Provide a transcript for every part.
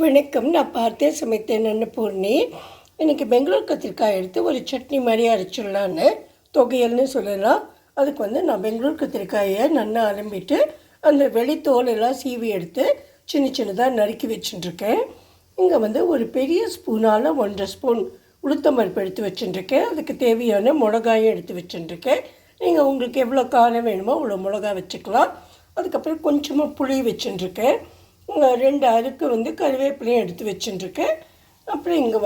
வணக்கம். நான் பார்த்தேன் சமைத்தேன் அன்னபூர்ணி. இன்றைக்கி பெங்களூர் கத்திரிக்காய் எடுத்து ஒரு சட்னி மாதிரி அரைச்சிடலான்னு, தொகையல்னு சொல்லலாம். அதுக்கு நான் பெங்களூர் கத்திரிக்காயை நல்லா அலம்பிட்டு அந்த வெளித்தோலெல்லாம் சீவி எடுத்து சின்ன சின்னதாக நறுக்கி வச்சுட்டுருக்கேன். இங்கே ஒரு பெரிய ஸ்பூனால் 1.5 ஸ்பூன் உளுத்தம்பருப்பு எடுத்து வச்சுட்டுருக்கேன். அதுக்கு தேவையான மிளகாயும் எடுத்து வச்சுட்டுருக்கேன். நீங்கள் உங்களுக்கு எவ்வளோ காரம் வேணுமோ அவ்வளோ மிளகா வச்சுக்கலாம். அதுக்கப்புறம் கொஞ்சமாக புளி வச்சுட்டுருக்கேன். 2 அருக்கு கருவேப்பிலையும் எடுத்து வச்சுட்டுருக்கேன். அப்புறம் இங்கே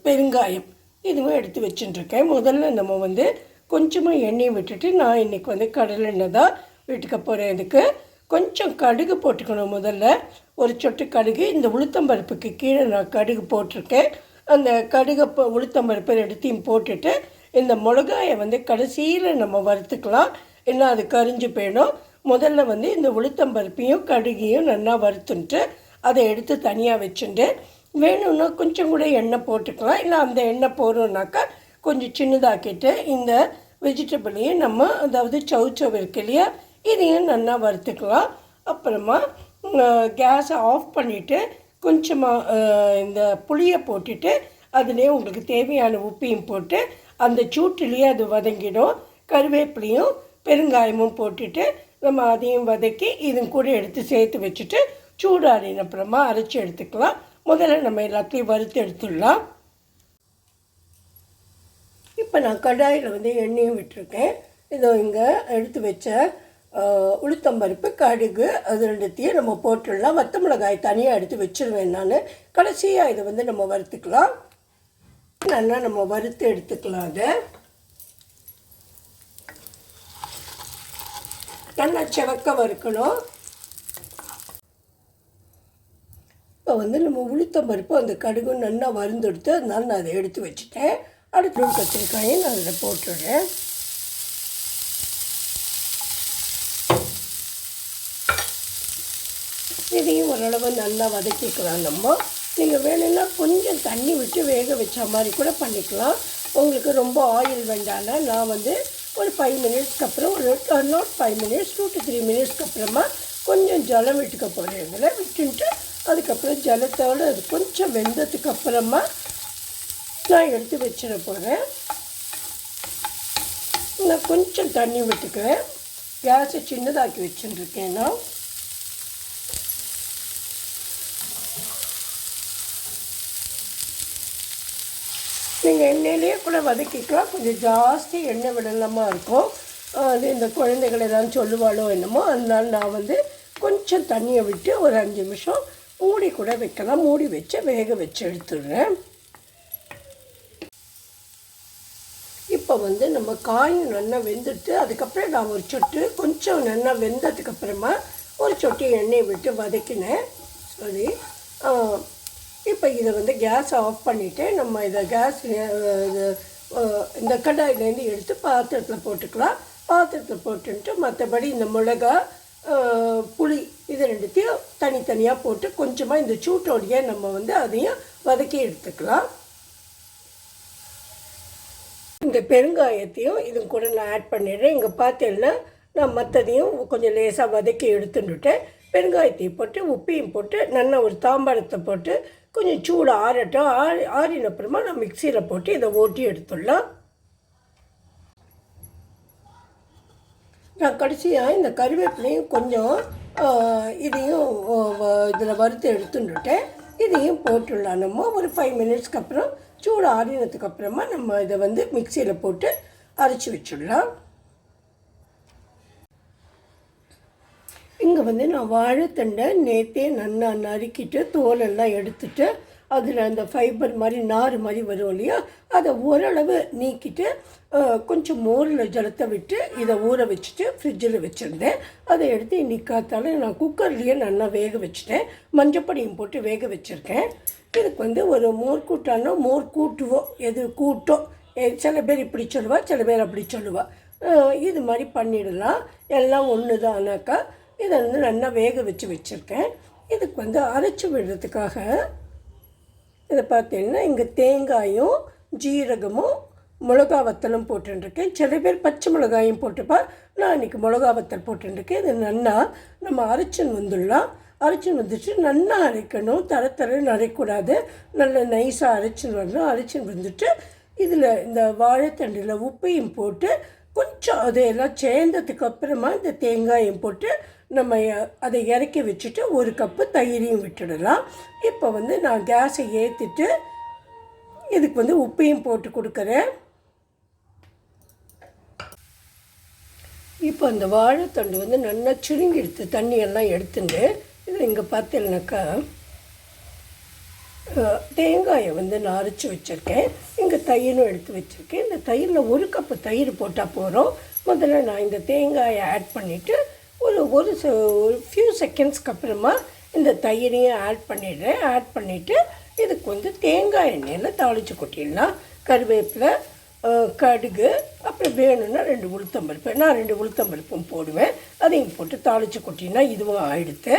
பெருங்காயம் இதுவும் எடுத்து வச்சுட்டுருக்கேன். முதல்ல நம்ம கொஞ்சமாக எண்ணெய் விட்டுட்டு, நான் இன்றைக்கி கடலை எண்ணெய் தான் வீட்டுக்கு போகிறேன். இதுக்கு கொஞ்சம் கடுகு போட்டுக்கணும். முதல்ல ஒரு சொட்டு கடுகு, இந்த உளுத்தம்பருப்புக்கு கீழே நான் கடுகு போட்டிருக்கேன். அந்த உளுத்தம்பருப்பு எடுத்தையும் போட்டுட்டு இந்த மிளகாயை கடைசியில் நம்ம வறுத்துக்கலாம். ஏன்னா அது கரிஞ்சு போயிடும். முதல்ல இந்த உளுத்தம்பருப்பையும் கடுகையும் நல்லா வறுத்துட்டு அதை எடுத்து தனியாக வச்சுட்டு, வேணும்னா கொஞ்சம் கூட எண்ணெய் போட்டுக்கலாம். இல்லை அந்த எண்ணெய் போகிறோம்னாக்கா கொஞ்சம் சின்னதாக்கிட்டு இந்த வெஜிடபிளையும் நம்ம, அதாவது சவுச்சவ் இருக்கு இல்லையா, இதையும் நல்லா வறுத்துக்கலாம். அப்புறமா கேஸை ஆஃப் பண்ணிவிட்டு கொஞ்சமாக இந்த புளியை போட்டுட்டு அதுலேயே உங்களுக்கு தேவையான உப்பையும் போட்டு அந்த சூட்டிலேயே அது வதங்கிடும். கருவேப்பிலையும் பெருங்காயமும் போட்டுட்டு நம்ம அதையும் வதக்கி இதுவும் கூட எடுத்து சேர்த்து வச்சுட்டு சூடாறின அப்புறமா அரைச்சி எடுத்துக்கலாம். முதல்ல நம்ம எல்லாத்தையும் வறுத்து எடுத்துடலாம். இப்போ நான் கடாயில் எண்ணெயும் விட்டுருக்கேன். இதோ இங்கே எடுத்து வச்ச உளுத்தம்பருப்பு கடுகு அது ரெண்டுத்தையும் நம்ம போட்டுடலாம். வத்த மிளகாய் தனியாக எடுத்து வச்சுருவேன் நான். கடைசியாக இதை நம்ம வறுத்துக்கலாம். நல்லா நம்ம வறுத்து எடுத்துக்கலாம். அதை நல்லா செவக்க வறுக்கணும். இப்போ நம்ம உளுத்தம்பருப்பு அந்த கடுகும் நல்லா வறுந்தெடுத்து, அதனால நான் அதை எடுத்து வச்சுட்டேன். அடுத்த கத்திரிக்காயை நான் அதில் போட்டுடுறேன். இதையும் ஓரளவு நல்லா வதக்கிக்கலாம். நம்ம நீங்கள் வேணும்னா கொஞ்சம் தண்ணி விட்டு வேக வச்ச மாதிரி கூட பண்ணிக்கலாம். உங்களுக்கு ரொம்ப ஆயில் வேண்டாம்னா நான் ஒரு 5 மினிட்ஸ்க்கு அப்புறம், ஒரு நாட் 5 மினிட்ஸ், 2 to 3 மினிட்ஸ்க்கு அப்புறமா கொஞ்சம் ஜலம் விட்டுக்க போகிறேன். இதில் விட்டுட்டு அதுக்கப்புறம் ஜலத்தோடு அது கொஞ்சம் வெந்ததுக்கு அப்புறமா நான் எடுத்து வச்சிட போகிறேன். நான் கொஞ்சம் தண்ணி விட்டுக்குவேன். கேஸை சின்னதாக்கி வச்சுட்டுருக்கேன். நான் நீங்கள் எண்ணெயிலேயே கூட வதக்கிக்கலாம். கொஞ்சம் ஜாஸ்தி எண்ணெய் விடலாமல் இருக்கும். அது இந்த குழந்தைகள் எதாவது சொல்லுவாளோ என்னமோ, அதனால நான் கொஞ்சம் தண்ணியை விட்டு ஒரு 5 நிமிஷம் மூடி கூட வைக்கலாம். மூடி வச்சு வேக வச்சு எடுத்துடுறேன். இப்போ நம்ம காயும் நல்லா வெந்துட்டு அதுக்கப்புறம் நான் ஒரு சொட்டு கொஞ்சம் நல்லா வெந்ததுக்கப்புறமா ஒரு சொட்டு எண்ணெயை விட்டு வதக்கினேன். சரி, இப்போ இதை கேஸை ஆஃப் பண்ணிவிட்டு நம்ம இதை இந்த கடாயிலேருந்து எடுத்து பாத்திரத்தில் போட்டுக்கலாம். பாத்திரத்தில் போட்டுன்ட்டு மற்றபடி இந்த மிளகா, புளி இது ரெண்டுத்தையும் தனித்தனியாக போட்டு கொஞ்சமாக இந்த சூட்டோடையே நம்ம அதையும் வதக்கி எடுத்துக்கலாம். இந்த பெருங்காயத்தையும் இது கூட நான் ஆட் பண்ணிடுறேன். இங்கே பார்த்தேன்னா நான் மற்றதையும் கொஞ்சம் லேசாக வதக்கி எடுத்துட்டுட்டேன். பெருங்காயத்தையும் போட்டு உப்பையும் போட்டு நல்லா ஒரு தாம்பாளத்தை போட்டு கொஞ்சம் சூடு ஆறட்டும். ஆறின அப்புறமா நான் மிக்சியில் போட்டு இதை ஓட்டி எடுத்துடலாம். நான் கடைசியாக இந்த கருவேப்பிலையும் கொஞ்சம் இதையும் இதில் வறுத்து எடுத்துட்டுட்டேன். இதையும் போட்டுடலாம். நம்ம ஒரு 5 மினிட்ஸ்க்கு அப்புறம் சூடு ஆறினதுக்கு அப்புறமா நம்ம இதை மிக்சியில் போட்டு அரைச்சி வச்சுடலாம். இங்கே நான் வாழைத்தண்டை நேற்றே நல்லா நறுக்கிட்டு தோலெல்லாம் எடுத்துட்டு அதில் அந்த ஃபைபர் மாதிரி நார் மாதிரி வரும் இல்லையா, அதை ஓரளவு நீக்கிட்டு கொஞ்சம் மோரில் ஜலத்தை விட்டு இதை ஊற வச்சுட்டு ஃப்ரிட்ஜில் வச்சுருந்தேன். அதை எடுத்து இன்றைக்கி காத்தால நான் குக்கர்லேயே நல்லா வேக வச்சுட்டேன். மஞ்சப்பொடியும் போட்டு வேக வச்சுருக்கேன். இதுக்கு ஒரு மோர் கூட்டானோ மோர் கூட்டுவோ எது கூட்டோ, சில பேர் இப்படி சொல்லுவா, சில பேர் அப்படி சொல்லுவா. இது மாதிரி பண்ணிடலாம். எல்லாம் ஒன்று தானாக்கா. இதை நல்லா வேக வச்சு வச்சுருக்கேன். இதுக்கு அரைச்சி விடுறதுக்காக இதை பார்த்தீங்கன்னா இங்கே தேங்காயும் ஜீரகமும் மிளகா வத்தலும் போட்டுருக்கேன். சில பேர் பச்சை மிளகாயும் போட்டுப்பா. நான் இன்றைக்கி மிளகா வத்தல் போட்டுருக்கேன். இது நல்லா நம்ம அரைச்சின்னு வந்துடலாம். அரைச்சின்னு வந்துட்டு நல்லா அரைக்கணும், தரன்னு அரைக்கூடாது, நல்லா நைஸாக அரைச்சின்னு வரணும். அரைச்சின்னு வந்துட்டு இதில் இந்த வாழைத்தண்டில் உப்பையும் போட்டு கொஞ்சம் அதையெல்லாம் சேர்ந்ததுக்கு அப்புறமா இந்த தேங்காயும் போட்டு நம்ம அதை இறக்கி வச்சுட்டு 1 கப்பு தயிரையும் விட்டுடலாம். இப்போ நான் கேஸை ஏற்றிட்டு இதுக்கு உப்பையும் போட்டு கொடுக்குறேன். இப்போ அந்த வாழைத்தண்டு நல்லா சுருங்கி எடுத்து தண்ணியெல்லாம் எடுத்துட்டு இதில் இங்கே பார்த்தீங்கன்னாக்கா தேங்காயை நான் அரைச்சி வச்சுருக்கேன். இங்கே தயிரும் எடுத்து வச்சுருக்கேன். இந்த தயிரில் 1 கப்பு தயிர் போட்டால் போகிறோம். முதல்ல நான் இந்த தேங்காயை ஆட் பண்ணிவிட்டு ஒரு ஃபியூ செகண்ட்ஸ்க்கு அப்புறமா இந்த தயிரையும் ஆட் பண்ணிடுறேன். ஆட் பண்ணிவிட்டு இதுக்கு தேங்காய் எண்ணெயில் தாளித்து கொட்டிடலாம். கருவேப்பிலை, கடுகு, அப்புறம் வேணும்னா 2 உளுத்தம்பருப்பு, நான் 2 உளுத்தம்பருப்பும் போடுவேன். அதையும் போட்டு தாளித்து கொட்டினா இதுவும் ஆகிடுத்து.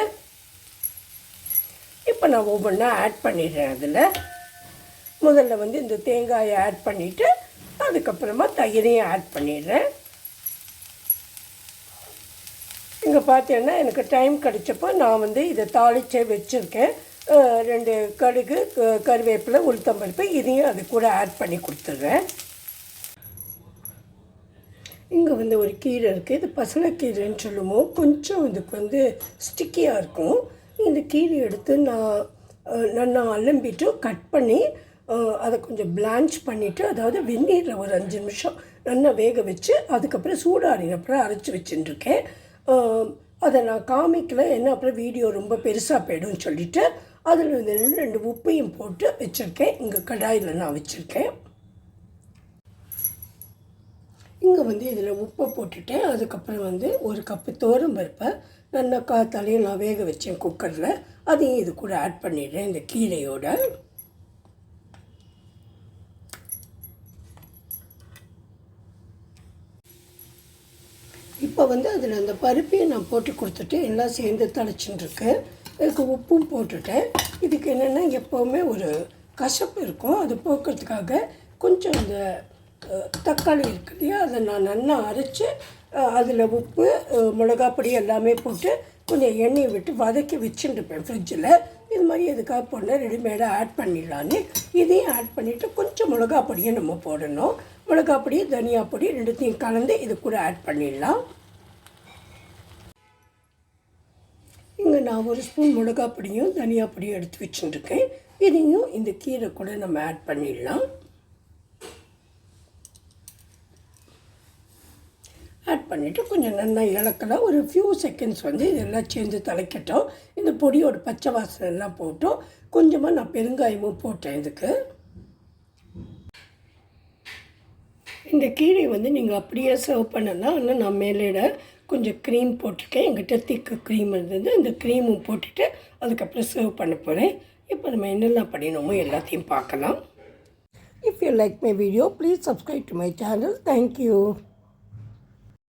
இப்போ நான் ஒவ்வொன்றா ஆட் பண்ணிடுறேன். அதில் முதல்ல இந்த தேங்காயை ஆட் பண்ணிவிட்டு அதுக்கப்புறமா தயிரையும் ஆட் பண்ணிடுறேன். இங்கே பார்த்தீங்கன்னா எனக்கு டைம் கிடைச்சப்போ நான் இதை தாளிச்சே வச்சுருக்கேன். 2 கடுகு, கருவேப்பிலை, உளுத்தம்பருப்பு இதையும் அது கூட ஆட் பண்ணி கொடுத்துட்றேன். இங்கே ஒரு கீரை இருக்குது. இது பசலைக்கீரைன்னு சொல்லுவோம். கொஞ்சம் இதுக்கு ஸ்டிக்கியாக இருக்கும். இந்த கீரை எடுத்து நான் அலம்பிட்டு கட் பண்ணி அதை கொஞ்சம் பிளான்ச் பண்ணிவிட்டு, அதாவது வெந்நீரில் ஒரு 5 நிமிஷம் நல்லா வேக வச்சு அதுக்கப்புறம் சூடாறினப்புறம் அரைச்சி வச்சுட்டுருக்கேன். அதை நான் காமிக்கல, ஏன்னா அப்புறம் வீடியோ ரொம்ப பெருசாக போய்டும்னு சொல்லிவிட்டு அதில் 2 உப்பையும் போட்டு வச்சுருக்கேன். இங்கே கடாயில் நான் வச்சுருக்கேன். இங்கே இதில் உப்பை போட்டுட்டேன். அதுக்கப்புறம் 1 கப்பு துவரம்பருப்பை நல்லா காத்தாலையும் நான் வேக வச்சேன் குக்கரில். அதையும் இது கூட ஆட் பண்ணிடுறேன் இந்த கீரையோட. இப்போ அதில் அந்த பருப்பையும் நான் போட்டு கொடுத்துட்டு எல்லாம் சேர்ந்து தளிச்சுட்டுருக்கேன். இதுக்கு உப்பும் போட்டுட்டேன். இதுக்கு என்னென்னா எப்போவுமே ஒரு கசப்பு இருக்கும், அது போக்குறதுக்காக கொஞ்சம் இந்த தக்காளி இருக்கு இல்லையா, அதை நான் நல்லா அரைச்சி அதில் உப்பு, மிளகாப்பொடி எல்லாமே போட்டு கொஞ்சம் எண்ணெயை விட்டு வதக்கி வச்சுட்டுருப்பேன் ஃப்ரிட்ஜில். இது மாதிரி எதுக்காக போடணும், ரெடிமேடாக ஆட் பண்ணிடலான்னு இதையும் ஆட் பண்ணிவிட்டு கொஞ்சம் மிளகாப்பொடியை நம்ம போடணும். மிளகாப்பொடி, தனியா பொடி 2த்தையும் கலந்து இது கூட ஆட் பண்ணிடலாம். இங்கே நான் 1 ஸ்பூன் மிளகாப்பொடியும் தனியா பொடியும் எடுத்து வச்சுட்டுருக்கேன். இதையும் இந்த கீரை கூட நம்ம ஆட் பண்ணிடலாம். ஆட் பண்ணிவிட்டு கொஞ்சம் நல்லா இலக்கலாம். ஒரு ஃபியூ செகண்ட்ஸ் இதெல்லாம் சேர்ந்து தலைக்கட்டும். இந்த பொடியோட பச்சை வாசனை எல்லாம் போட்டோம். கொஞ்சமாக நான் பெருங்காயமும் போட்டேன் இதுக்கு. இந்த கீரை நீங்கள் அப்படியே சர்வ் பண்ணலாம். ஆனால் நான் மேலே கொஞ்சம் க்ரீம் போட்டிருக்கேன். எங்கிட்ட திக்கு க்ரீம் இருந்தது. அந்த க்ரீமும் போட்டுட்டு அதுக்கப்புறம் சர்வ் பண்ண போகிறேன். இப்போ நம்ம என்னெல்லாம் பண்ணினோமோ எல்லாத்தையும் பார்க்கலாம். If you like my video, please subscribe to my channel. Thank you.